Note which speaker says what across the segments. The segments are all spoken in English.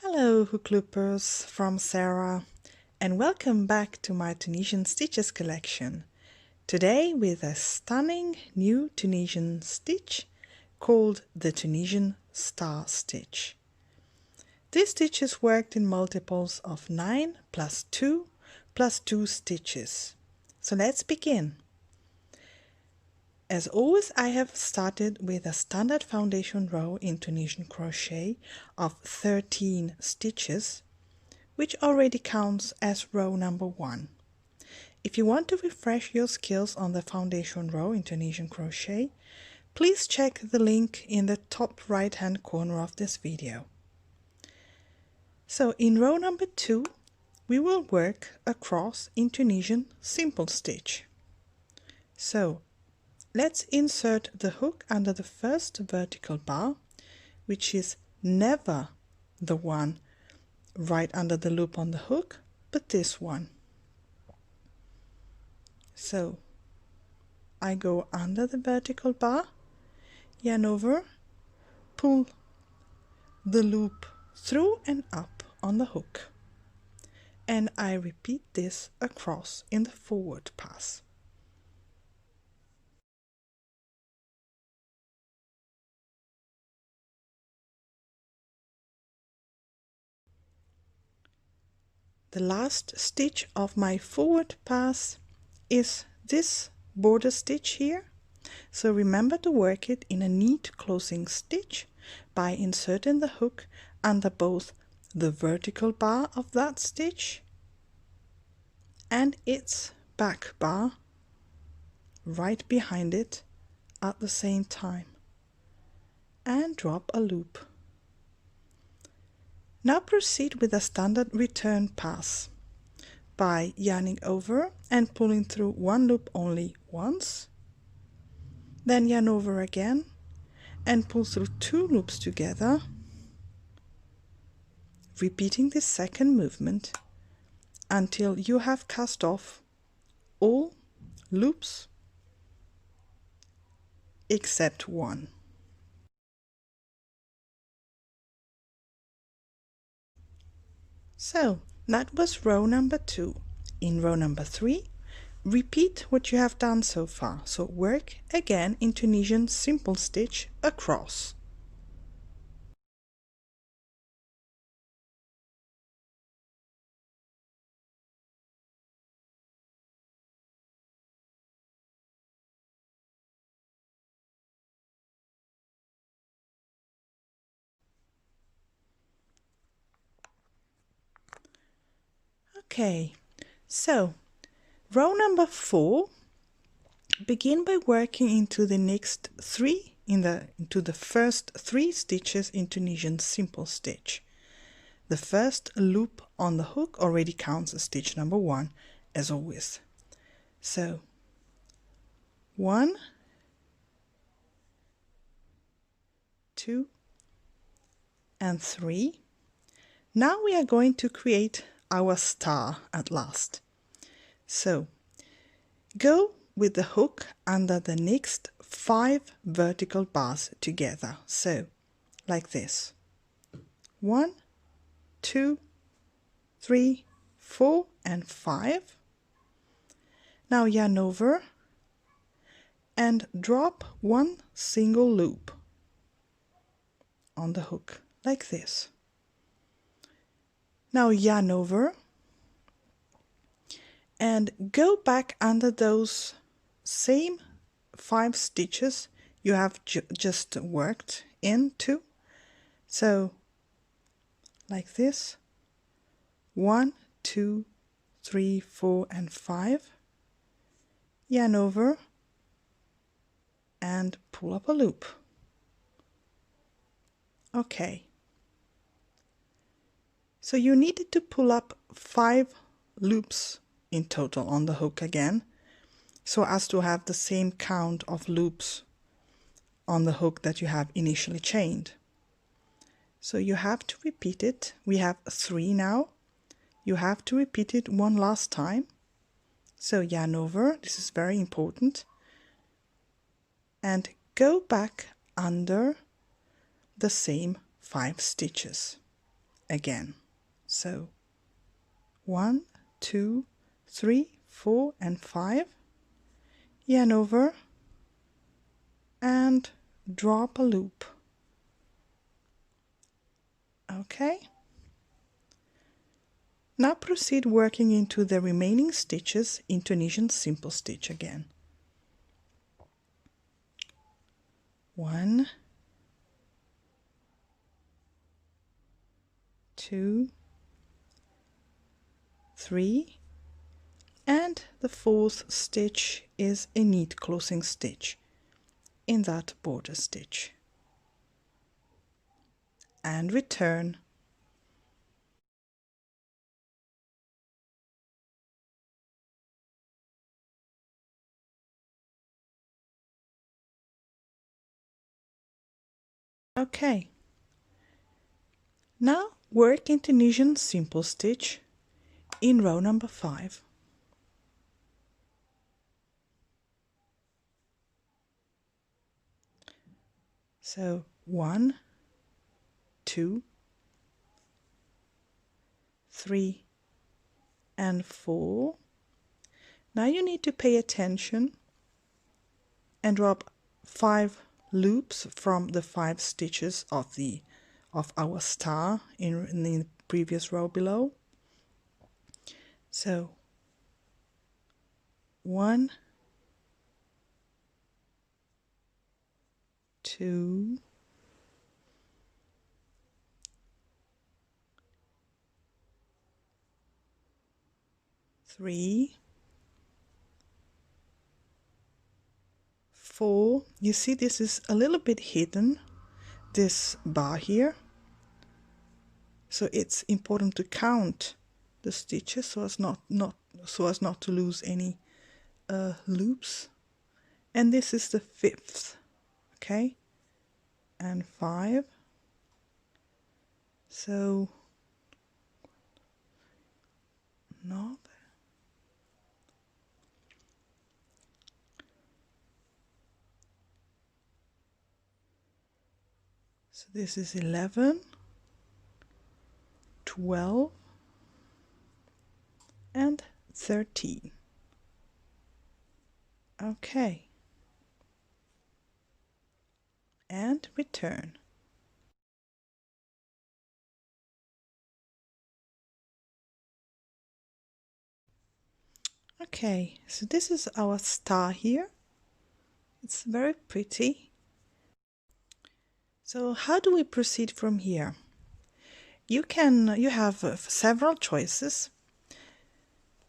Speaker 1: Hello Hookloopers from Sarah, and welcome back to my Tunisian Stitches collection. Today with a stunning new Tunisian stitch called the Tunisian Star Stitch. This stitch is worked in multiples of 9 plus 2 plus 2 stitches. So let's begin. As always, I have started with a standard foundation row in Tunisian crochet of 13 stitches, which already counts as row number 1. If you want to refresh your skills on the foundation row in Tunisian crochet, please check the link in the top right hand corner of this video. So in row number 2, we will work across in Tunisian simple stitch. So let's insert the hook under the first vertical bar, which is never the one right under the loop on the hook, but this one. So I go under the vertical bar, yarn over, pull the loop through and up on the hook, and I repeat this across in the forward pass. The last stitch of my forward pass is this border stitch here. So remember to work it in a neat closing stitch by inserting the hook under both the vertical bar of that stitch and its back bar right behind it at the same time, and drop a loop. Now proceed with a standard return pass by yarning over and pulling through one loop only once, then yarn over again and pull through 2 loops together, repeating this second movement until you have cast off all loops except one. So that was row number 2. In row number 3, repeat what you have done so far. So work again in Tunisian simple stitch across. Okay, so row number 4, begin by working into the next 3 into the first 3 stitches in Tunisian simple stitch. The first loop on the hook already counts as stitch number 1, as always. So 1, 2, and 3. Now we are going to create our star at last. So go with the hook under the next 5 vertical bars together. So like this. 1, 2, 3, 4, and 5. Now yarn over and drop one single loop on the hook like this. Now yarn over and go back under those same 5 stitches you have just worked into. So like this. 1, 2, 3, 4, and 5. Yarn over and pull up a loop. Okay. So you needed to pull up 5 loops in total on the hook again, so as to have the same count of loops on the hook that you have initially chained. So you have to repeat it. We have 3 now. You have to repeat it one last time. So yarn over, this is very important, and go back under the same 5 stitches again. So 1, 2, 3, 4 and 5, yarn over and drop a loop. Okay. Now proceed working into the remaining stitches in Tunisian simple stitch again. 1, 2, 3, and the 4th stitch is a neat closing stitch in that border stitch. And return. Okay. Now work in Tunisian simple stitch in row number 5. So 1, 2, 3 and 4. Now you need to pay attention and drop 5 loops from the 5 stitches of our star in the previous row below. So 1, 2, 3, 4. You see this is a little bit hidden, this bar here. So it's important to count the stitches so as not to lose any loops. And this is the 5th, okay, and 5. So no. So this is 11, 12, and 13. Okay. And return. Okay, so this is our star here. It's very pretty. So how do we proceed from here? You have several choices.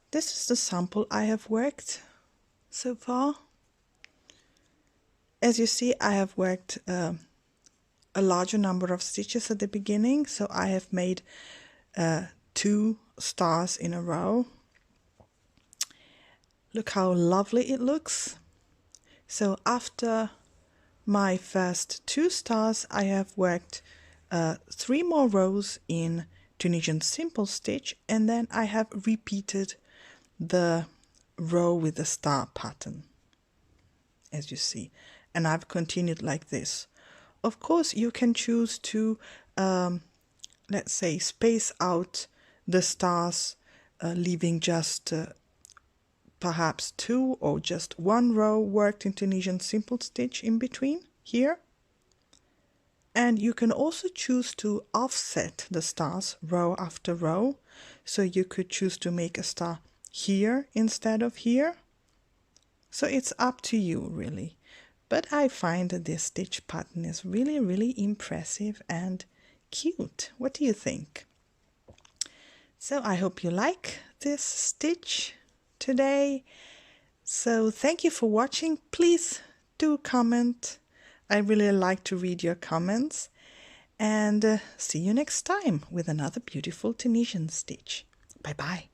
Speaker 1: This is the sample I have worked so far. As you see, I have worked a larger number of stitches at the beginning, so I have made 2 stars in a row. Look how lovely it looks. So after my first 2 stars, I have worked 3 more rows in Tunisian simple stitch, and then I have repeated the row with the star pattern, as you see, and I've continued like this. Of course, you can choose to let's say space out the stars, leaving just perhaps 2 or just 1 row worked in Tunisian simple stitch in between here. And you can also choose to offset the stars row after row. So you could choose to make a star here instead of here. So it's up to you really. But I find that this stitch pattern is really, really impressive and cute. What do you think? So I hope you like this stitch today. So thank you for watching. Please do comment. I really like to read your comments. And see you next time with another beautiful Tunisian stitch. Bye bye.